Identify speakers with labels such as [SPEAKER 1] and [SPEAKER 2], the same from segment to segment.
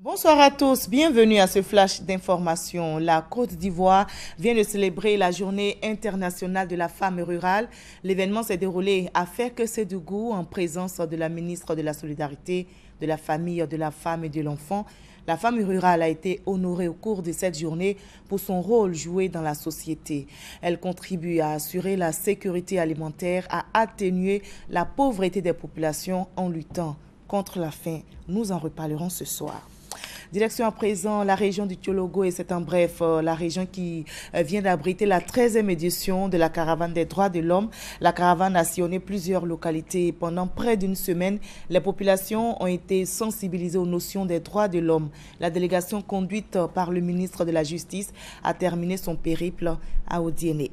[SPEAKER 1] Bonsoir à tous, bienvenue à ce flash d'information. La Côte d'Ivoire vient de célébrer la journée internationale de la femme rurale. L'événement s'est déroulé à Ferke-Sédougou en présence de la ministre de la Solidarité, de la Famille, de la Femme et de l'Enfant. La femme rurale a été honorée au cours de cette journée pour son rôle joué dans la société. Elle contribue à assurer la sécurité alimentaire, à atténuer la pauvreté des populations en luttant contre la faim. Nous en reparlerons ce soir. Direction à présent la région du Tiologo et c'est en bref la région qui vient d'abriter la 13e édition de la caravane des droits de l'homme. La caravane a sillonné plusieurs localités. Pendant près d'une semaine, les populations ont été sensibilisées aux notions des droits de l'homme. La délégation conduite par le ministre de la Justice a terminé son périple à Odiéné.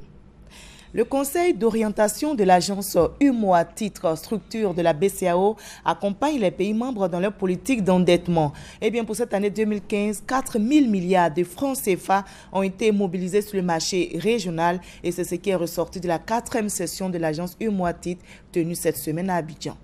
[SPEAKER 1] Le Conseil d'orientation de l'agence UMOA, titre structure de la BCEAO, accompagne les pays membres dans leur politique d'endettement. Eh bien, pour cette année 2015, 4 000 milliards de francs CFA ont été mobilisés sur le marché régional et c'est ce qui est ressorti de la 4e session de l'agence UMOA, titre tenue cette semaine à Abidjan.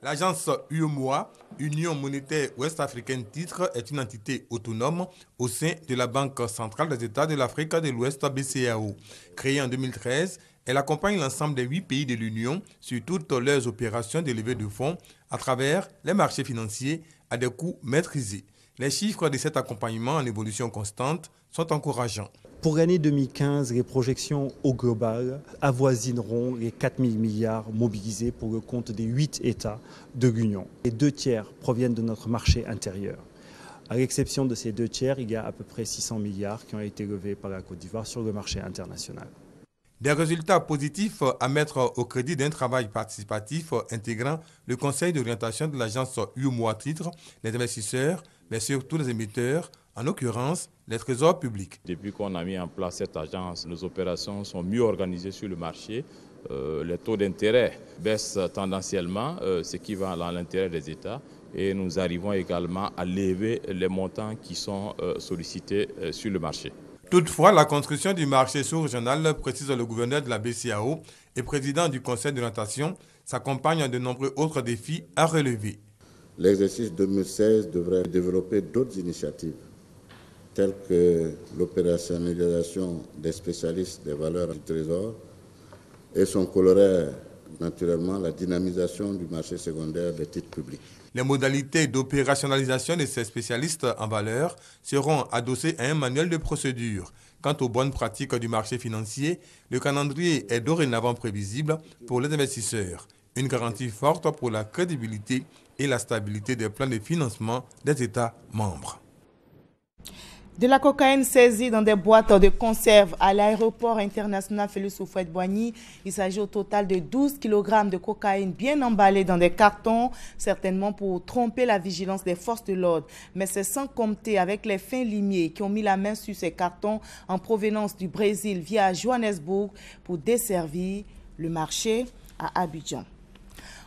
[SPEAKER 2] L'agence UMOA, Union monétaire ouest-africaine titre, est une entité autonome au sein de la Banque centrale des États de l'Afrique de l'Ouest BCEAO. Créée en 2013, elle accompagne l'ensemble des 8 pays de l'Union sur toutes leurs opérations de levée de fonds à travers les marchés financiers à des coûts maîtrisés. Les chiffres de cet accompagnement en évolution constante sont encourageants.
[SPEAKER 3] Pour l'année 2015, les projections au global avoisineront les 4 000 milliards mobilisés pour le compte des 8 États de l'Union. Les 2 tiers proviennent de notre marché intérieur. À l'exception de ces 2 tiers, il y a à peu près 600 milliards qui ont été levés par la Côte d'Ivoire sur le marché international.
[SPEAKER 2] Des résultats positifs à mettre au crédit d'un travail participatif intégrant le conseil d'orientation de l'agence UMOA titre, les investisseurs, mais surtout les émetteurs, en l'occurrence les trésors publics.
[SPEAKER 4] Depuis qu'on a mis en place cette agence, nos opérations sont mieux organisées sur le marché. Les taux d'intérêt baissent tendanciellement, ce qui va dans l'intérêt des États. Et nous arrivons également à lever les montants qui sont sollicités sur le marché.
[SPEAKER 2] Toutefois, la construction du marché sous-régional, précise le gouverneur de la BCEAO et président du conseil d'orientation, s'accompagne de nombreux autres défis à relever.
[SPEAKER 5] L'exercice 2016 devrait développer d'autres initiatives, telles que l'opérationnalisation des spécialistes des valeurs du Trésor et son corollaire, naturellement, la dynamisation du marché secondaire des titres publics.
[SPEAKER 2] Les modalités d'opérationnalisation de ces spécialistes en valeur seront adossées à un manuel de procédure. Quant aux bonnes pratiques du marché financier, le calendrier est dorénavant prévisible pour les investisseurs. Une garantie forte pour la crédibilité et la stabilité des plans de financement des États membres.
[SPEAKER 1] De la cocaïne saisie dans des boîtes de conserve à l'aéroport international Félix Houphouët-Boigny. Il s'agit au total de 12 kg de cocaïne bien emballée dans des cartons, certainement pour tromper la vigilance des forces de l'ordre. Mais c'est sans compter avec les fins limiers qui ont mis la main sur ces cartons en provenance du Brésil via Johannesburg pour desservir le marché à Abidjan.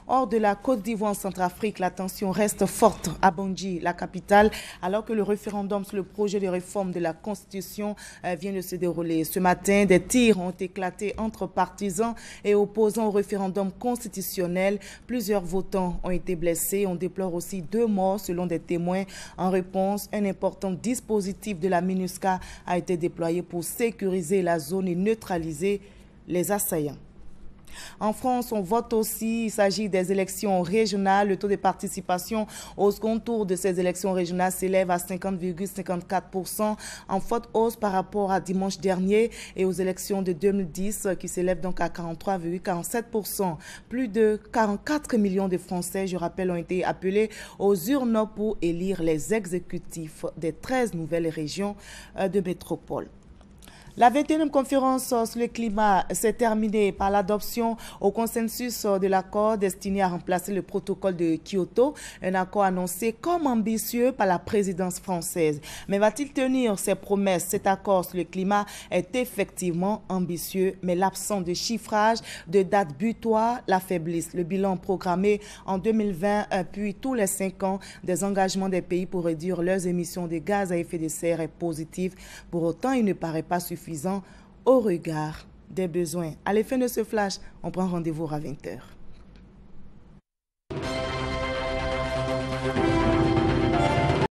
[SPEAKER 1] Hors de la Côte d'Ivoire en Centrafrique, la tension reste forte à Bangui, la capitale, alors que le référendum sur le projet de réforme de la Constitution vient de se dérouler. Ce matin, des tirs ont éclaté entre partisans et opposants au référendum constitutionnel. Plusieurs votants ont été blessés. On déplore aussi 2 morts selon des témoins. En réponse, un important dispositif de la MINUSCA a été déployé pour sécuriser la zone et neutraliser les assaillants. En France, on vote aussi, il s'agit des élections régionales. Le taux de participation au second tour de ces élections régionales s'élève à 50,54%, en forte hausse par rapport à dimanche dernier et aux élections de 2010 qui s'élèvent donc à 43,47%. Plus de 44 millions de Français, je rappelle, ont été appelés aux urnes pour élire les exécutifs des 13 nouvelles régions de métropole. La 21e conférence sur le climat s'est terminée par l'adoption au consensus de l'accord destiné à remplacer le protocole de Kyoto, un accord annoncé comme ambitieux par la présidence française. Mais va-t-il tenir ses promesses? Cet accord sur le climat est effectivement ambitieux, mais l'absence de chiffrage de date butoir l'affaiblisse. Le bilan programmé en 2020 puis tous les 5 ans des engagements des pays pour réduire leurs émissions de gaz à effet de serre est positif. Pour autant, il ne paraît pas suffisant au regard des besoins. À la fin de ce flash, on prend rendez-vous à 20 h.